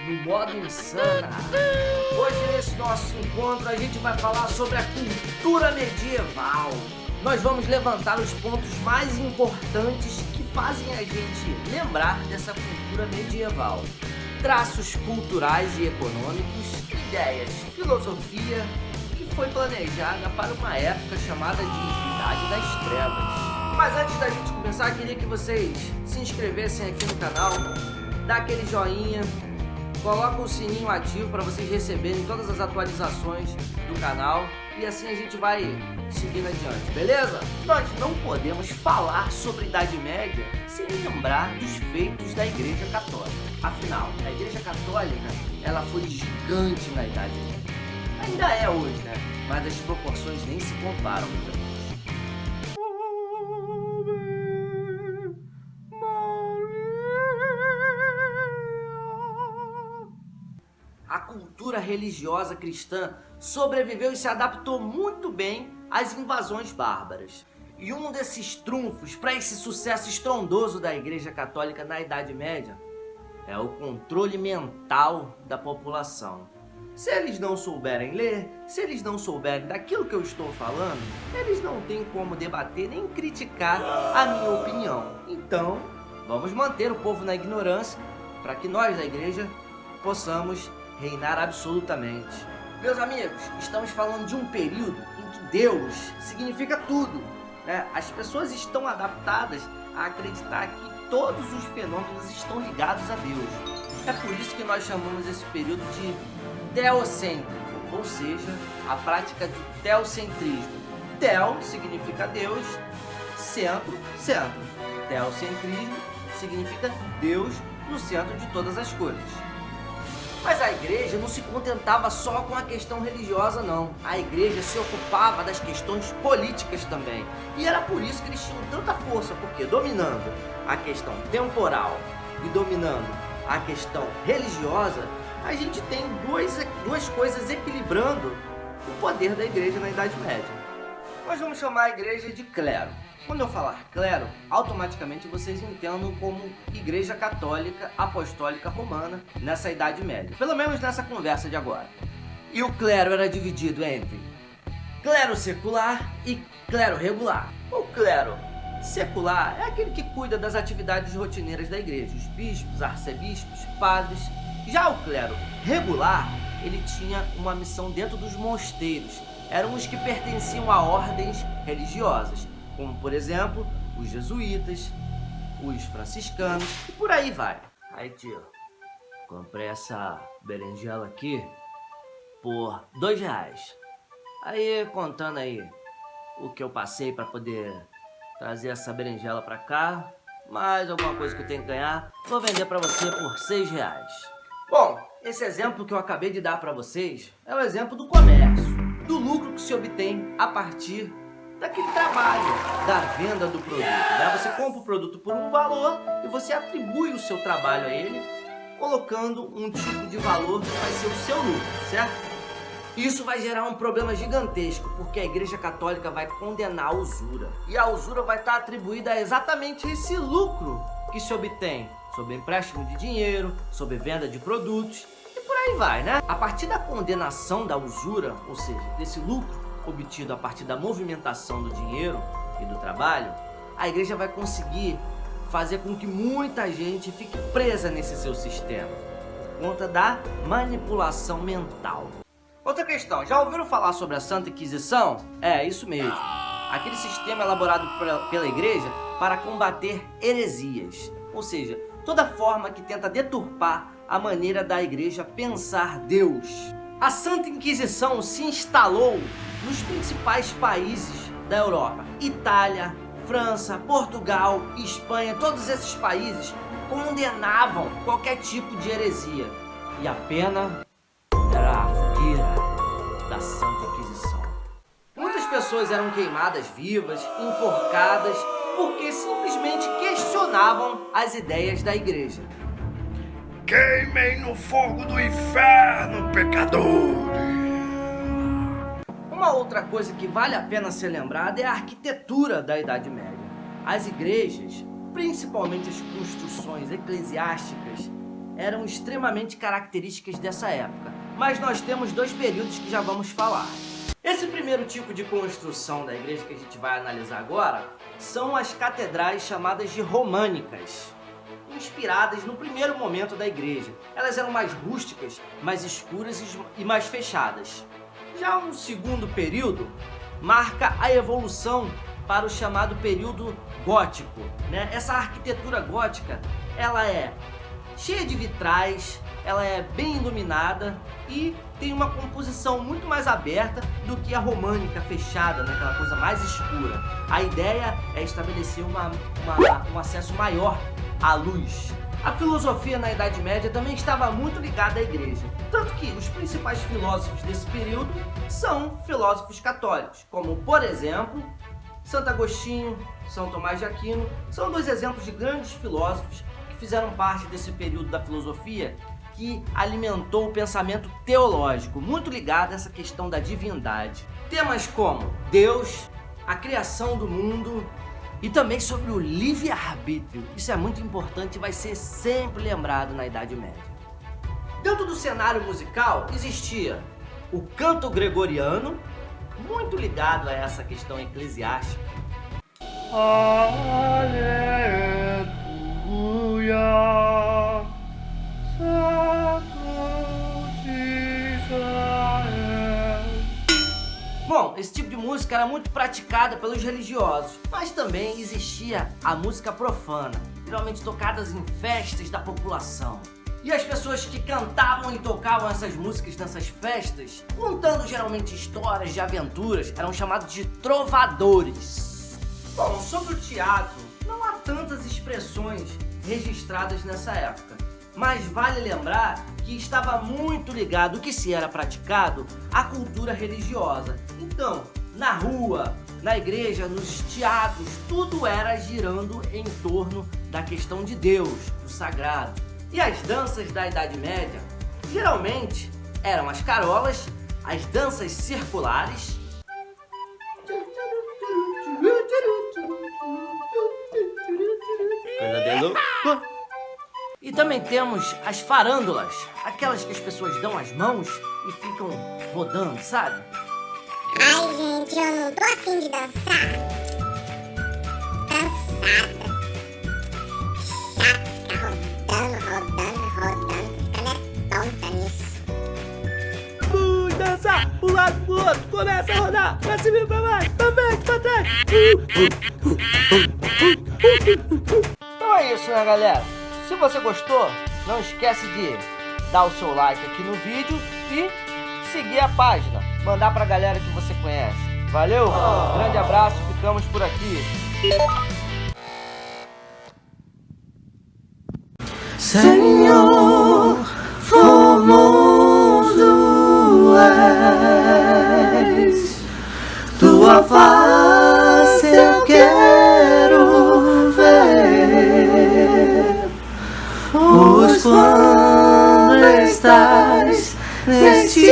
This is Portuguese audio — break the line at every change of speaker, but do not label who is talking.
no modo insana. Hoje nesse nosso encontro a gente vai falar sobre a cultura medieval. Nós vamos levantar os pontos mais importantes que fazem a gente lembrar dessa cultura medieval. Traços culturais e econômicos, ideias, filosofia que foi planejada para uma época chamada de Idade das Trevas. Mas antes da gente começar, queria que vocês se inscrevessem aqui no canal, dá aquele joinha, coloca o sininho ativo para vocês receberem todas as atualizações do canal e assim a gente vai seguindo adiante, beleza? Nós não podemos falar sobre Idade Média sem lembrar dos feitos da Igreja Católica. Afinal, a Igreja Católica, ela foi gigante na Idade Média. Ainda é hoje, né? Mas as proporções nem se comparam, meus amigos. A cultura religiosa cristã sobreviveu e se adaptou muito bem às invasões bárbaras. E um desses trunfos para esse sucesso estrondoso da Igreja Católica na Idade Média é o controle mental da população. Se eles não souberem ler, se eles não souberem daquilo que eu estou falando, eles não têm como debater nem criticar a minha opinião. Então, vamos manter o povo na ignorância para que nós da igreja possamos reinar absolutamente. Meus amigos, estamos falando de um período em que Deus significa tudo, né? As pessoas estão adaptadas a acreditar que todos os fenômenos estão ligados a Deus. É por isso que nós chamamos esse período de teocêntrico, ou seja, a prática do teocentrismo. Teo significa Deus, centro, centro. Teocentrismo significa Deus no centro de todas as coisas. Mas a igreja não se contentava só com a questão religiosa, não. A igreja se ocupava das questões políticas também. E era por isso que eles tinham tanta força, porque dominando a questão temporal e dominando a questão religiosa, a gente tem duas coisas equilibrando o poder da igreja na Idade Média. Nós vamos chamar a igreja de clero. Quando eu falar clero, automaticamente vocês entendam como Igreja Católica Apostólica Romana nessa Idade Média. Pelo menos nessa conversa de agora. E o clero era dividido entre clero secular e clero regular. O clero secular é aquele que cuida das atividades rotineiras da igreja, os bispos, arcebispos, padres. Já o clero regular, ele tinha uma missão dentro dos mosteiros. Eram os que pertenciam a ordens religiosas, como por exemplo, os jesuítas, os franciscanos e por aí vai. Aí tio, comprei essa berinjela aqui por R$2. Aí contando aí o que eu passei para poder trazer essa berinjela para cá, mais alguma coisa que eu tenho que ganhar, vou vender para você por R$6. Bom, esse exemplo que eu acabei de dar para vocês é o exemplo do comércio, do lucro que se obtém a partir daquele trabalho, da venda do produto, né? Você compra o produto por um valor e você atribui o seu trabalho a ele, colocando um tipo de valor que vai ser o seu lucro, certo? Isso vai gerar um problema gigantesco, porque a Igreja Católica vai condenar a usura. E a usura vai estar atribuída a exatamente esse lucro que se obtém sobre empréstimo de dinheiro, sobre venda de produtos e por aí vai, né? A partir da condenação da usura, ou seja, desse lucro obtido a partir da movimentação do dinheiro e do trabalho, a igreja vai conseguir fazer com que muita gente fique presa nesse seu sistema, por conta da manipulação mental. Outra questão, já ouviram falar sobre a Santa Inquisição? É, isso mesmo. Aquele sistema elaborado pela igreja para combater heresias, ou seja, toda forma que tenta deturpar a maneira da igreja pensar Deus. A Santa Inquisição se instalou nos principais países da Europa. Itália, França, Portugal, Espanha, todos esses países condenavam qualquer tipo de heresia. E a pena era a fogueira da Santa Inquisição. Muitas pessoas eram queimadas vivas, enforcadas, porque simplesmente questionavam as ideias da igreja.
Queimem no fogo do inferno, pecadores!
Uma outra coisa que vale a pena ser lembrada é a arquitetura da Idade Média. As igrejas, principalmente as construções eclesiásticas, eram extremamente características dessa época, mas nós temos dois períodos que já vamos falar. Esse primeiro tipo de construção da igreja que a gente vai analisar agora são as catedrais chamadas de românicas, inspiradas no primeiro momento da igreja. Elas eram mais rústicas, mais escuras e mais fechadas. Já um segundo período marca a evolução para o chamado período gótico, né? Essa arquitetura gótica, ela é cheia de vitrais, ela é bem iluminada e tem uma composição muito mais aberta do que a românica fechada, né? Aquela coisa mais escura. A ideia é estabelecer um acesso maior à luz. A filosofia na Idade Média também estava muito ligada à igreja, tanto que os principais filósofos desse período são filósofos católicos, como, por exemplo, Santo Agostinho, São Tomás de Aquino. São dois exemplos de grandes filósofos que fizeram parte desse período da filosofia que alimentou o pensamento teológico, muito ligado a essa questão da divindade. Temas como Deus, a criação do mundo e também sobre o livre-arbítrio. Isso é muito importante e vai ser sempre lembrado na Idade Média. Dentro do cenário musical existia o canto gregoriano, muito ligado a essa questão eclesiástica.
Aleluia, Santo de Israel.
Bom, esse tipo de música era muito praticada pelos religiosos, mas também existia a música profana, geralmente tocadas em festas da população. E as pessoas que cantavam e tocavam essas músicas nessas festas, contando geralmente histórias de aventuras, eram chamados de trovadores. Bom, sobre o teatro, não há tantas expressões registradas nessa época, mas vale lembrar que estava muito ligado o que se era praticado à cultura religiosa. Então, na rua, na igreja, nos teatros, tudo era girando em torno da questão de Deus, do sagrado. E as danças da Idade Média, geralmente, eram as carolas, as danças circulares, coisa de louco. E também temos as farândulas, aquelas que as pessoas dão as mãos e ficam rodando, sabe?
Ai, gente, eu não tô afim de dançar. Cansada. Chato ficar rodando, ficando é tonta nisso.
Dançar, um lado pro outro, começa a rodar, pra cima e pra baixo, pra frente, pra trás. Então é isso, né, galera? Se você gostou, não esquece de dar o seu like aqui no vídeo e seguir a página, mandar pra galera que você conhece. Valeu? Grande abraço, ficamos por aqui. Senhor, formoso és, tua face eu quero ver, pois quando estás neste